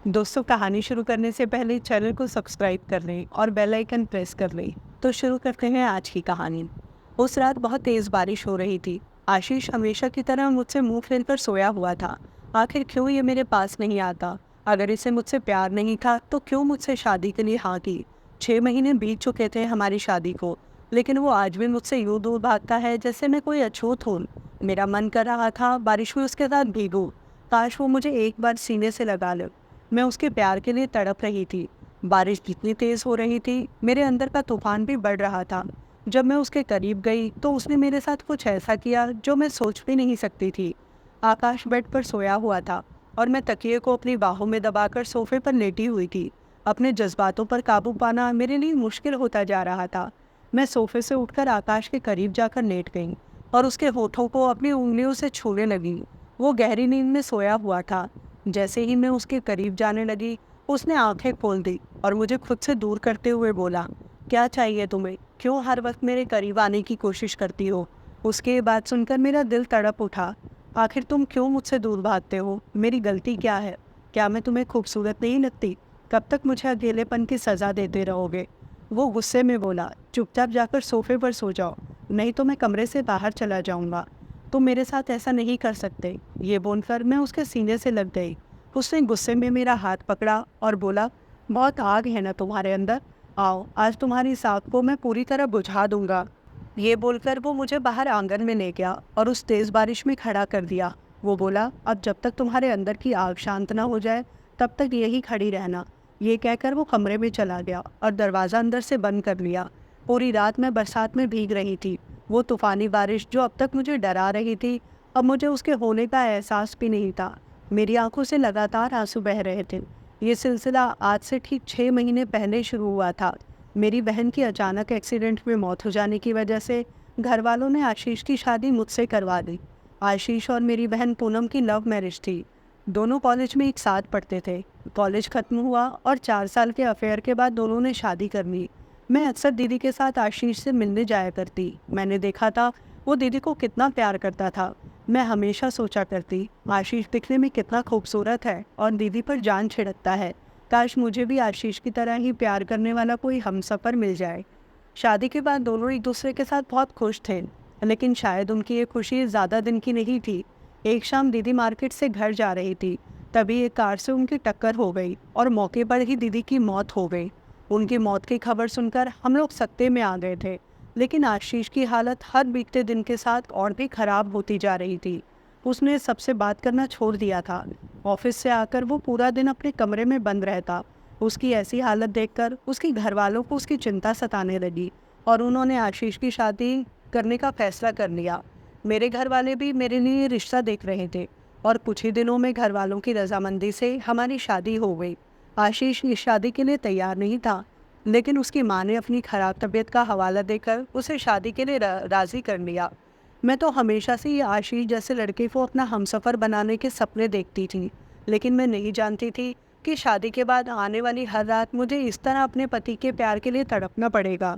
दोस्तों, कहानी शुरू करने से पहले चैनल को सब्सक्राइब कर लें और बेल आइकन प्रेस कर लें। तो शुरू करते हैं आज की कहानी। उस रात बहुत तेज बारिश हो रही थी। आशीष हमेशा की तरह मुझसे मुंह फेर कर सोया हुआ था। आखिर क्यों ये मेरे पास नहीं आता? अगर इसे मुझसे प्यार नहीं था तो क्यों मुझसे शादी के लिए हाँ की? 6 महीने बीत चुके थे हमारी शादी को, लेकिन वो आज भी मुझसे यूं दूर भागता है जैसे मैं कोई अछूत हूँ। मेरा मन कर रहा था बारिश में उसके साथ भीगूं। काश वो मुझे एक बार सीने से लगा ले। मैं उसके प्यार के लिए तड़प रही थी। बारिश जितनी तेज हो रही थी, मेरे अंदर का तूफान भी बढ़ रहा था। जब मैं उसके करीब गई तो उसने मेरे साथ कुछ ऐसा किया जो मैं सोच भी नहीं सकती थी। आकाश बेड पर सोया हुआ था और मैं तकिए को अपनी बाहों में दबाकर सोफे पर लेटी हुई थी। अपने जज्बातों पर काबू पाना मेरे लिए मुश्किल होता जा रहा था। मैं सोफे से उठकर आकाश के करीब जाकर लेट गई और उसके होठों को अपनी उंगलियों से छूने लगी। वो गहरी नींद में सोया हुआ था। जैसे ही मैं उसके करीब जाने लगी, उसने आंखें खोल दी और मुझे खुद से दूर करते हुए बोला, क्या चाहिए तुम्हें? क्यों हर वक्त मेरे करीब आने की कोशिश करती हो? उसकी ये बात सुनकर मेरा दिल तड़प उठा। आखिर तुम क्यों मुझसे दूर भागते हो? मेरी गलती क्या है? क्या मैं तुम्हें खूबसूरत नहीं लगती? कब तक मुझे अकेलेपन की सजा देते रहोगे? वो गुस्से में बोला, चुपचाप जाकर सोफे पर सो जाओ, नहीं तो मैं कमरे से बाहर चला जाऊंगा। तुम मेरे साथ ऐसा नहीं कर सकते। ये बोलकर मैं उसके सीने से लग गई। उसने गुस्से में मेरा हाथ पकड़ा और बोला, बहुत आग है ना तुम्हारे अंदर, आओ आज तुम्हारी इस आग को मैं पूरी तरह बुझा दूंगा। ये बोलकर वो मुझे बाहर आंगन में ले गया और उस तेज बारिश में खड़ा कर दिया। वो बोला, अब जब तक तुम्हारे अंदर की आग शांत ना हो जाए तब तक यही खड़ी रहना। ये कहकर वो कमरे में चला गया और दरवाज़ा अंदर से बंद कर लिया। पूरी रात मैं बरसात में भीग रही थी। वो तूफानी बारिश जो अब तक मुझे डरा रही थी, अब मुझे उसके होने का एहसास भी नहीं था। मेरी आंखों से लगातार आंसू बह रहे थे। ये सिलसिला आज से ठीक 6 महीने पहले शुरू हुआ था। मेरी बहन की अचानक एक्सीडेंट में मौत हो जाने की वजह से घर वालों ने आशीष की शादी मुझसे करवा दी। आशीष और मेरी बहन पूनम की लव मैरिज थी। दोनों कॉलेज में एक साथ पढ़ते थे। कॉलेज खत्म हुआ और 4 साल के अफेयर के बाद दोनों ने शादी कर ली। मैं अक्सर दीदी के साथ आशीष से मिलने जाया करती। मैंने देखा था वो दीदी को कितना प्यार करता था। मैं हमेशा सोचा करती, आशीष दिखने में कितना खूबसूरत है और दीदी पर जान छिड़कता है। काश मुझे भी आशीष की तरह ही प्यार करने वाला कोई हमसफर मिल जाए। शादी के बाद दोनों एक दूसरे के साथ बहुत खुश थे, लेकिन शायद उनकी ये खुशी ज़्यादा दिन की नहीं थी। एक शाम दीदी मार्केट से घर जा रही थी, तभी एक कार से उनकी टक्कर हो गई और मौके पर ही दीदी की मौत हो गई। उनकी मौत की खबर सुनकर हम लोग सकते में आ गए थे, लेकिन आशीष की हालत हर बीतते दिन के साथ और भी खराब होती जा रही थी। उसने सबसे बात करना छोड़ दिया था। ऑफिस से आकर वो पूरा दिन अपने कमरे में बंद रहता। उसकी ऐसी हालत देखकर उसके घर वालों को उसकी चिंता सताने लगी और उन्होंने आशीष की शादी करने का फैसला कर लिया। मेरे घर वाले भी मेरे लिए रिश्ता देख रहे थे और कुछ ही दिनों में घर वालों की रजामंदी से हमारी शादी हो गई। आशीष इस शादी के लिए तैयार नहीं था, लेकिन उसकी माँ ने अपनी खराब तबीयत का हवाला देकर उसे शादी के लिए राज़ी कर लिया। मैं तो हमेशा से ही आशीष जैसे लड़के को अपना हमसफ़र बनाने के सपने देखती थी, लेकिन मैं नहीं जानती थी कि शादी के बाद आने वाली हर रात मुझे इस तरह अपने पति के प्यार के लिए तड़पना पड़ेगा।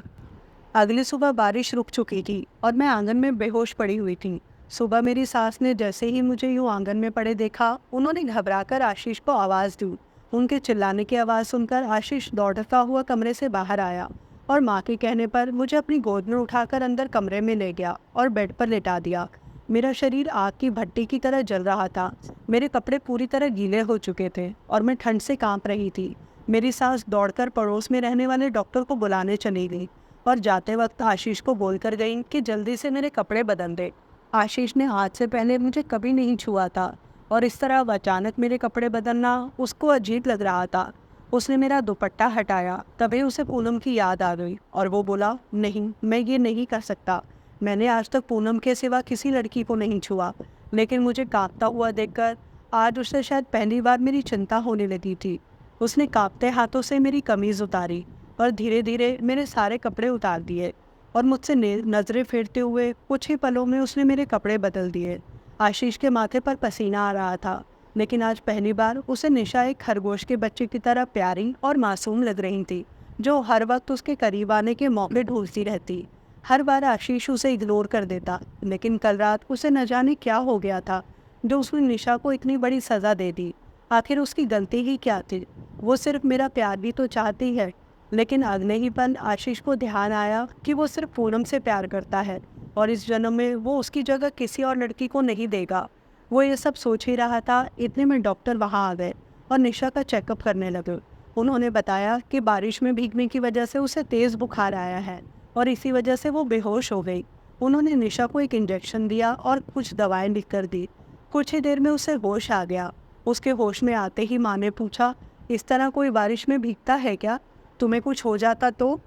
अगली सुबह बारिश रुक चुकी थी और मैं आंगन में बेहोश पड़ी हुई थी। सुबह मेरी सास ने जैसे ही मुझे यूं आंगन में पड़े देखा, उन्होंने घबराकर आशीष को आवाज़ दी। उनके चिल्लाने की आवाज़ सुनकर आशीष दौड़ता हुआ कमरे से बाहर आया और माँ के कहने पर मुझे अपनी गोद में उठाकर अंदर कमरे में ले गया और बेड पर लेटा दिया। मेरा शरीर आग की भट्टी की तरह जल रहा था। मेरे कपड़े पूरी तरह गीले हो चुके थे और मैं ठंड से कांप रही थी। मेरी सास दौड़कर पड़ोस में रहने वाले डॉक्टर को बुलाने चली गई और जाते वक्त आशीष को बोलकर गई कि जल्दी से मेरे कपड़े बदल दे। आशीष ने आज से पहले मुझे कभी नहीं छुआ था और इस तरह अब अचानक मेरे कपड़े बदलना उसको अजीब लग रहा था। उसने मेरा दुपट्टा हटाया, तभी उसे पूनम की याद आ गई और वो बोला, नहीं, मैं ये नहीं कर सकता। मैंने आज तक पूनम के सिवा किसी लड़की को नहीं छुआ, लेकिन मुझे कांपता हुआ देखकर आज उससे शायद पहली बार मेरी चिंता होने लगी थी। उसने कांपते हाथों से मेरी कमीज़ उतारी और धीरे धीरे मेरे सारे कपड़े उतार दिए और मुझसे नज़रें फेरते हुए कुछ ही पलों में उसने मेरे कपड़े बदल दिए। आशीष के माथे पर पसीना आ रहा था, लेकिन आज पहली बार उसे निशा एक खरगोश के बच्चे की तरह प्यारी और मासूम लग रही थी, जो हर वक्त उसके करीब आने के मौके ढूंढती रहती। हर बार आशीष उसे इग्नोर कर देता, लेकिन कल रात उसे न जाने क्या हो गया था जो उसने निशा को इतनी बड़ी सज़ा दे दी। आखिर उसकी गलती ही क्या थी? वो सिर्फ मेरा प्यार भी तो चाहती है। लेकिन अगले ही पल आशीष को ध्यान आया कि वो सिर्फ पूनम से प्यार करता है और इस जन्म में वो उसकी जगह किसी और लड़की को नहीं देगा। वो ये सब सोच ही रहा था, इतने में डॉक्टर वहाँ आ गए और निशा का चेकअप करने लगे। उन्होंने बताया कि बारिश में भीगने की वजह से उसे तेज़ बुखार आया है और इसी वजह से वो बेहोश हो गई। उन्होंने निशा को एक इंजेक्शन दिया और कुछ दवाएं लिख कर दी। कुछ ही देर में उसे होश आ गया। उसके होश में आते ही माँ ने पूछा, इस तरह कोई बारिश में भीगता है क्या? तुम्हें कुछ हो जाता तो?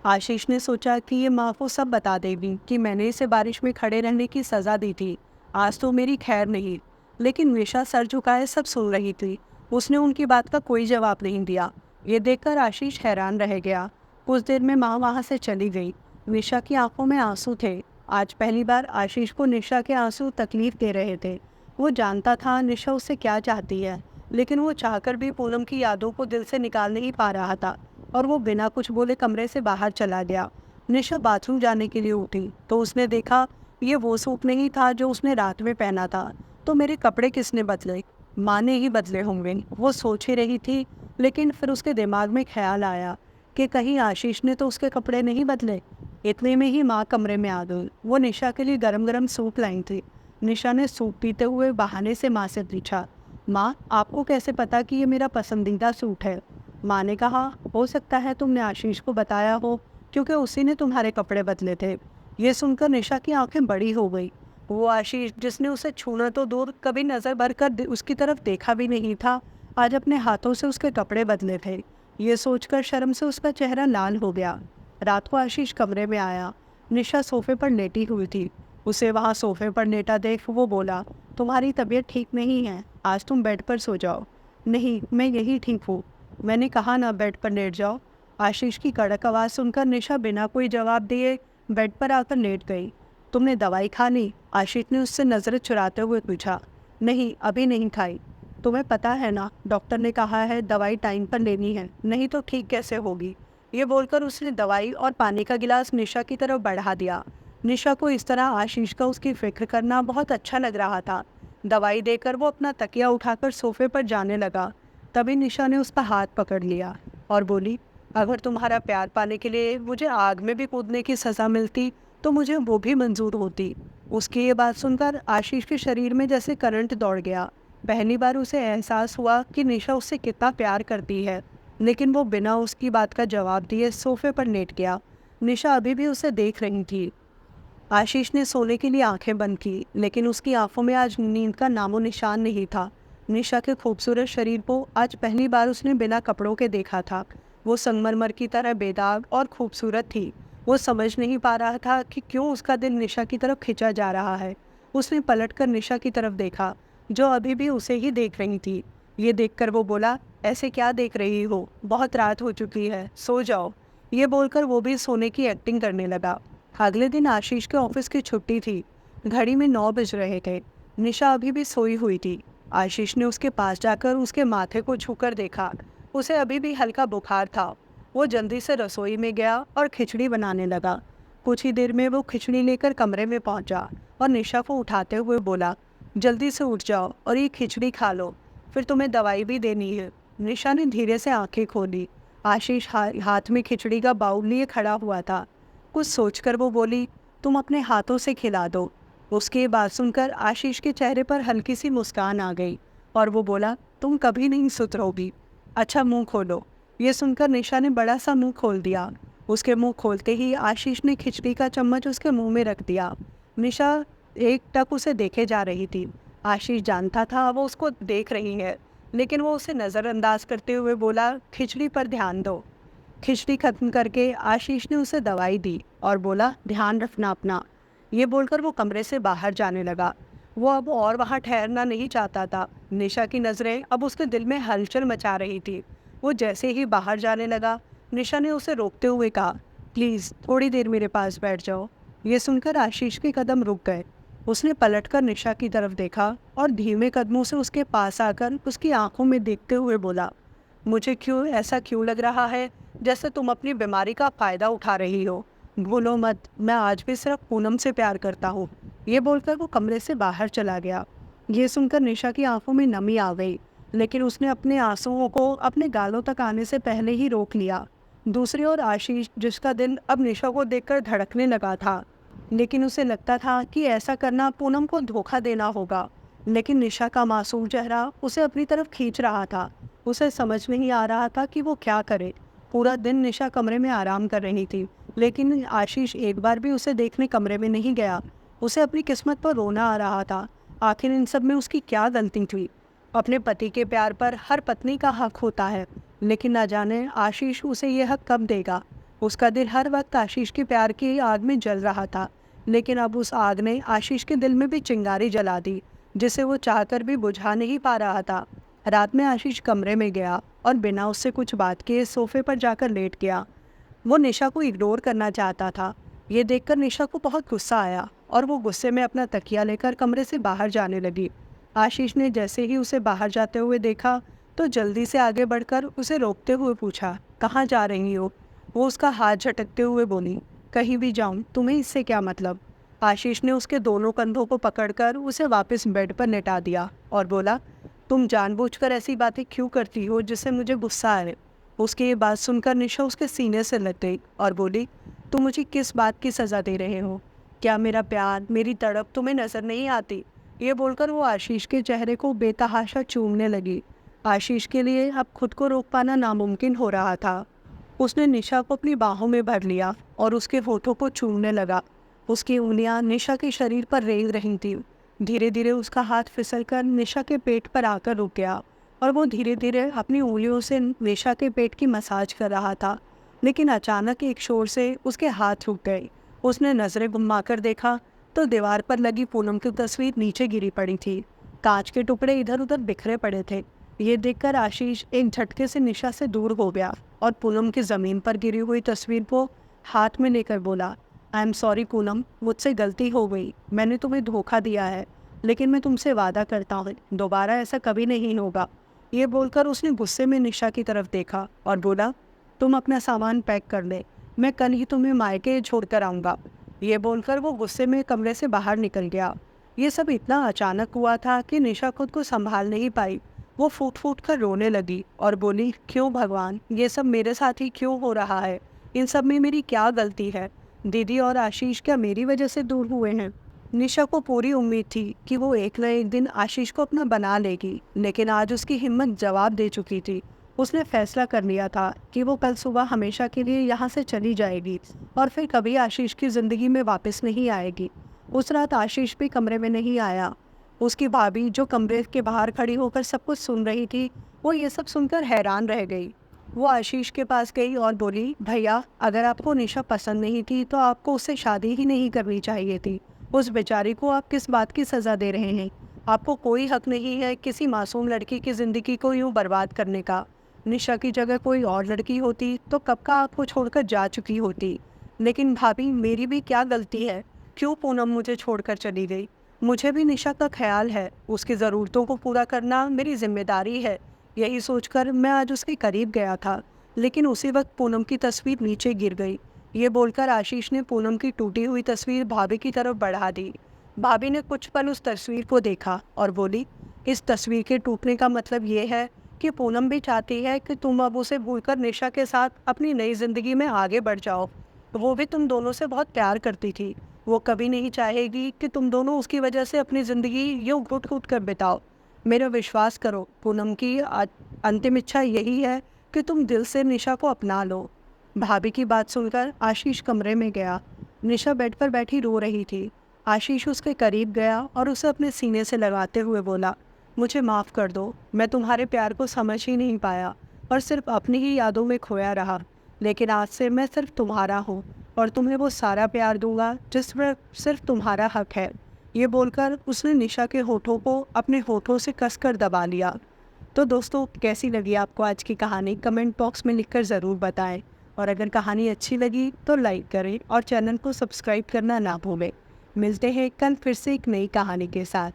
आशीष ने सोचा कि ये माँ को सब बता देगी कि मैंने इसे बारिश में खड़े रहने की सज़ा दी थी। आज तो मेरी खैर नहीं। लेकिन निशा सर झुकाए सब सुन रही थी। उसने उनकी बात का कोई जवाब नहीं दिया। ये देखकर आशीष हैरान रह गया। कुछ देर में माँ वहाँ से चली गई। निशा की आंखों में आंसू थे। आज पहली बार आशीष को निशा के आंसू तकलीफ दे रहे थे। वो जानता था निशा उससे क्या चाहती है, लेकिन वो चाहकर भी पूनम की यादों को दिल से निकाल नहीं पा रहा था और वो बिना कुछ बोले कमरे से बाहर चला गया। निशा बाथरूम जाने के लिए उठी तो उसने देखा ये वो सूट नहीं था जो उसने रात में पहना था। तो मेरे कपड़े किसने बदले? माँ ने ही बदले होंगे, वो सोच ही रही थी। लेकिन फिर उसके दिमाग में ख्याल आया कि कहीं आशीष ने तो उसके कपड़े नहीं बदले। इतने में ही माँ कमरे में आ गई। वो निशा के लिए गरम गरम सूप लाई थी। निशा ने सूप पीते हुए बहाने से माँ से पूछा, माँ आपको कैसे पता कि ये मेरा पसंदीदा सूट है? माँ ने कहा, हो सकता है तुमने आशीष को बताया हो, क्योंकि उसी ने तुम्हारे कपड़े बदले थे। ये सुनकर निशा की आंखें बड़ी हो गई। वो आशीष जिसने उसे छूना तो दूर, कभी नज़र भर कर उसकी तरफ देखा भी नहीं था, आज अपने हाथों से उसके कपड़े बदले थे। ये सोचकर शर्म से उसका चेहरा लाल हो गया। रात को आशीष कमरे में आया। निशा सोफे पर लेटी हुई थी। उसे वहाँ सोफे पर लेटा देख वो बोला, तुम्हारी तबीयत ठीक नहीं है, आज तुम बेड पर सो जाओ। नहीं, मैं यही ठीक हूँ। मैंने कहा ना बेड पर लेट जाओ। आशीष की कड़क आवाज़ सुनकर निशा बिना कोई जवाब दिए बेड पर आकर लेट गई। तुमने दवाई खा ली? आशीष ने उससे नज़रें चुराते हुए पूछा। नहीं, अभी नहीं खाई। तुम्हें पता है ना, डॉक्टर ने कहा है दवाई टाइम पर लेनी है, नहीं तो ठीक कैसे होगी। ये बोलकर उसने दवाई और पानी का गिलास निशा की तरफ बढ़ा दिया। निशा को इस तरह आशीष का उसकी फिक्र करना बहुत अच्छा लग रहा था। दवाई देकर वो अपना तकिया उठाकर सोफे पर जाने लगा। तभी निशा ने उसका हाथ पकड़ लिया और बोली, अगर तुम्हारा प्यार पाने के लिए मुझे आग में भी कूदने की सज़ा मिलती तो मुझे वो भी मंजूर होती। उसकी ये बात सुनकर आशीष के शरीर में जैसे करंट दौड़ गया। पहली बार उसे एहसास हुआ कि निशा उससे कितना प्यार करती है। लेकिन वो बिना उसकी बात का जवाब दिए सोफे पर लेट गया। निशा अभी भी उसे देख रही थी। आशीष ने सोने के लिए आंखें बंद की, लेकिन उसकी आंखों में आज नींद का नामो निशान नहीं था। निशा के खूबसूरत शरीर को आज पहली बार उसने बिना कपड़ों के देखा था। वो संगमरमर की तरह बेदाग और खूबसूरत थी। वो समझ नहीं पा रहा था कि क्यों उसका दिल निशा की तरफ खिंचा जा रहा है। उसने पलटकर निशा की तरफ देखा, जो अभी भी उसे ही देख रही थी। ये देखकर वो बोला, ऐसे क्या देख रही हो? बहुत रात हो चुकी है, सो जाओ। ये बोलकर वो भी सोने की एक्टिंग करने लगा। अगले दिन आशीष के ऑफिस की छुट्टी थी। घड़ी में 9 बज रहे थे। निशा अभी भी सोई हुई थी। आशीष ने उसके पास जाकर उसके माथे को छूकर देखा। उसे अभी भी हल्का बुखार था। वो जल्दी से रसोई में गया और खिचड़ी बनाने लगा। कुछ ही देर में वो खिचड़ी लेकर कमरे में पहुंचा और निशा को उठाते हुए बोला, जल्दी से उठ जाओ और ये खिचड़ी खा लो, फिर तुम्हें दवाई भी देनी है। निशा ने धीरे से आंखें खोली। आशीष हाथ में खिचड़ी का बाउल लिए खड़ा हुआ था। कुछ सोचकर वो बोली, तुम अपने हाथों से खिला दो। उसकी बात सुनकर आशीष के चेहरे पर हल्की सी मुस्कान आ गई और वो बोला, तुम कभी नहीं सुधरोगी। अच्छा, मुंह खोलो। ये सुनकर निशा ने बड़ा सा मुंह खोल दिया। उसके मुंह खोलते ही आशीष ने खिचड़ी का चम्मच उसके मुंह में रख दिया। निशा एक टक उसे देखे जा रही थी। आशीष जानता था वो उसको देख रही है, लेकिन वो उसे नज़रअंदाज करते हुए बोला, खिचड़ी पर ध्यान दो। खिचड़ी खत्म करके आशीष ने उसे दवाई दी और बोला, ध्यान रखना अपना। ये बोलकर वो कमरे से बाहर जाने लगा। वो अब और वहाँ ठहरना नहीं चाहता था। निशा की नज़रें अब उसके दिल में हलचल मचा रही थी। वो जैसे ही बाहर जाने लगा, निशा ने उसे रोकते हुए कहा, प्लीज़ थोड़ी देर मेरे पास बैठ जाओ। ये सुनकर आशीष के कदम रुक गए। उसने पलटकर निशा की तरफ देखा और धीमे कदमों से उसके पास आकर उसकी आंखों में देखते हुए बोला, मुझे ऐसा क्यों लग रहा है जैसे तुम अपनी बीमारी का फ़ायदा उठा रही हो। भूलो मत, मैं आज भी सिर्फ पूनम से प्यार करता हूँ। ये बोलकर वो कमरे से बाहर चला गया। ये सुनकर निशा की आंखों में नमी आ गई। लेकिन उसने अपने आंसुओं को अपने गालों तक आने से पहले ही रोक लिया। दूसरी ओर आशीष, जिसका दिल अब निशा को देखकर धड़कने लगा था, लेकिन उसे लगता था कि ऐसा करना पूनम को धोखा देना होगा। लेकिन निशा का मासूम चेहरा उसे अपनी तरफ खींच रहा था। उसे समझ नहीं आ रहा था कि वो क्या करे। पूरा दिन निशा कमरे में आराम कर रही थी, लेकिन आशीष एक बार भी उसे देखने कमरे में नहीं गया। उसे अपनी किस्मत पर रोना आ रहा था। आखिर इन सब में उसकी क्या गलती थी? अपने पति के प्यार पर हर पत्नी का हक होता है, लेकिन न जाने आशीष उसे ये हक कब देगा। उसका दिल हर वक्त आशीष के प्यार की आग में जल रहा था, लेकिन अब उस आग ने आशीष के दिल में भी चिंगारी जला दी, जिसे वो चाहकर भी बुझा नहीं पा रहा था। रात में आशीष कमरे में गया और बिना उससे कुछ बात किए सोफे पर जाकर लेट गया। वो निशा को इग्नोर करना चाहता था। ये देखकर निशा को बहुत गुस्सा आया और वो गुस्से में अपना तकिया लेकर कमरे से बाहर जाने लगी। आशीष ने जैसे ही उसे बाहर जाते हुए देखा तो जल्दी से आगे बढ़कर उसे रोकते हुए पूछा, कहाँ जा रही हो? वो उसका हाथ झटकते हुए बोली, कहीं भी जाऊं, तुम्हें इससे क्या मतलब? आशीष ने उसके दोनों कंधों को पकड़कर उसे वापस बेड पर लेटा दिया और बोला, तुम जानबूझकर ऐसी बातें क्यों करती हो जिससे मुझे गुस्सा आए? उसकी ये बात सुनकर निशा उसके सीने से लग गई और बोली, तुम मुझे किस बात की सज़ा दे रहे हो? क्या मेरा प्यार, मेरी तड़प तुम्हें नज़र नहीं आती? ये बोलकर वो आशीष के चेहरे को बेतहाशा चूमने लगी। आशीष के लिए अब खुद को रोक पाना नामुमकिन हो रहा था। उसने निशा को अपनी बाहों में भर लिया और उसके होठों को चूमने लगा। उसकी उंगलियां निशा के शरीर पर रेंग रही थीं। धीरे धीरे उसका हाथ फिसलकर निशा के पेट पर आकर रुक गया और वो धीरे धीरे अपनी उंगलियों से निशा के पेट की मसाज कर रहा था। लेकिन अचानक एक शोर से उसके हाथ रुक गए। उसने नज़रें घुमाकर देखा तो दीवार पर लगी पूनम की तस्वीर नीचे गिरी पड़ी थी। कांच के टुकड़े इधर उधर बिखरे पड़े थे। ये देखकर आशीष एक झटके से निशा से दूर हो गया और पूनम की ज़मीन पर गिरी हुई तस्वीर को हाथ में लेकर बोला, आई एम सॉरी पूनम, मुझसे गलती हो गई। मैंने तुम्हें धोखा दिया है, लेकिन मैं तुमसे वादा करता हूँ दोबारा ऐसा कभी नहीं होगा। ये बोलकर उसने गुस्से में निशा की तरफ देखा और बोला, तुम अपना सामान पैक कर ले, मैं कल ही तुम्हें मायके छोड़ कर आऊँगा। ये बोलकर वो गुस्से में कमरे से बाहर निकल गया। ये सब इतना अचानक हुआ था कि निशा खुद को संभाल नहीं पाई। वो फूट फूट कर रोने लगी और बोली, क्यों भगवान, ये सब मेरे साथ ही क्यों हो रहा है? इन सब में मेरी क्या गलती है? दीदी और आशीष क्या मेरी वजह से दूर हुए हैं? निशा को पूरी उम्मीद थी कि वो एक न एक दिन आशीष को अपना बना लेगी, लेकिन आज उसकी हिम्मत जवाब दे चुकी थी। उसने फैसला कर लिया था कि वो कल सुबह हमेशा के लिए यहाँ से चली जाएगी और फिर कभी आशीष की ज़िंदगी में वापस नहीं आएगी। उस रात आशीष भी कमरे में नहीं आया। उसकी भाभी, जो कमरे के बाहर खड़ी होकर सब कुछ सुन रही थी, वो ये सब सुनकर हैरान रह गई। वो आशीष के पास गई और बोली, भैया, अगर आपको निशा पसंद नहीं थी तो आपको उससे शादी ही नहीं करनी चाहिए थी। उस बेचारी को आप किस बात की सज़ा दे रहे हैं? आपको कोई हक नहीं है किसी मासूम लड़की की ज़िंदगी को यूँ बर्बाद करने का। निशा की जगह कोई और लड़की होती तो कब का आपको छोड़कर जा चुकी होती। लेकिन भाभी, मेरी भी क्या गलती है? क्यों पूनम मुझे छोड़कर चली गई? मुझे भी निशा का ख्याल है, उसकी ज़रूरतों को पूरा करना मेरी जिम्मेदारी है। यही सोचकर मैं आज उसके करीब गया था, लेकिन उसी वक्त पूनम की तस्वीर नीचे गिर गई। ये बोलकर आशीष ने पूनम की टूटी हुई तस्वीर भाभी की तरफ बढ़ा दी। भाभी ने कुछ पल उस तस्वीर को देखा और बोली, इस तस्वीर के टूटने का मतलब ये है कि पूनम भी चाहती है कि तुम अब उसे भूलकर निशा के साथ अपनी नई ज़िंदगी में आगे बढ़ जाओ। वो भी तुम दोनों से बहुत प्यार करती थी। वो कभी नहीं चाहेगी कि तुम दोनों उसकी वजह से अपनी ज़िंदगी यूँ घुट घुट कर बिताओ। मेरा विश्वास करो, पूनम की अंतिम इच्छा यही है कि तुम दिल से निशा को अपना लो। भाभी की बात सुनकर आशीष कमरे में गया। निशा बेड पर बैठी रो रही थी। आशीष उसके करीब गया और उसे अपने सीने से लगाते हुए बोला, मुझे माफ़ कर दो, मैं तुम्हारे प्यार को समझ ही नहीं पाया और सिर्फ अपनी ही यादों में खोया रहा। लेकिन आज से मैं सिर्फ तुम्हारा हूँ और तुम्हें वो सारा प्यार दूंगा जिस पर सिर्फ तुम्हारा हक है। ये बोलकर उसने निशा के होठों को अपने होठों से कसकर दबा लिया। तो दोस्तों, कैसी लगी आपको आज की कहानी? कमेंट बॉक्स में लिखकर ज़रूर बताएं। और अगर कहानी अच्छी लगी तो लाइक करें और चैनल को सब्सक्राइब करना ना भूलें। मिलते हैं कल फिर से एक नई कहानी के साथ।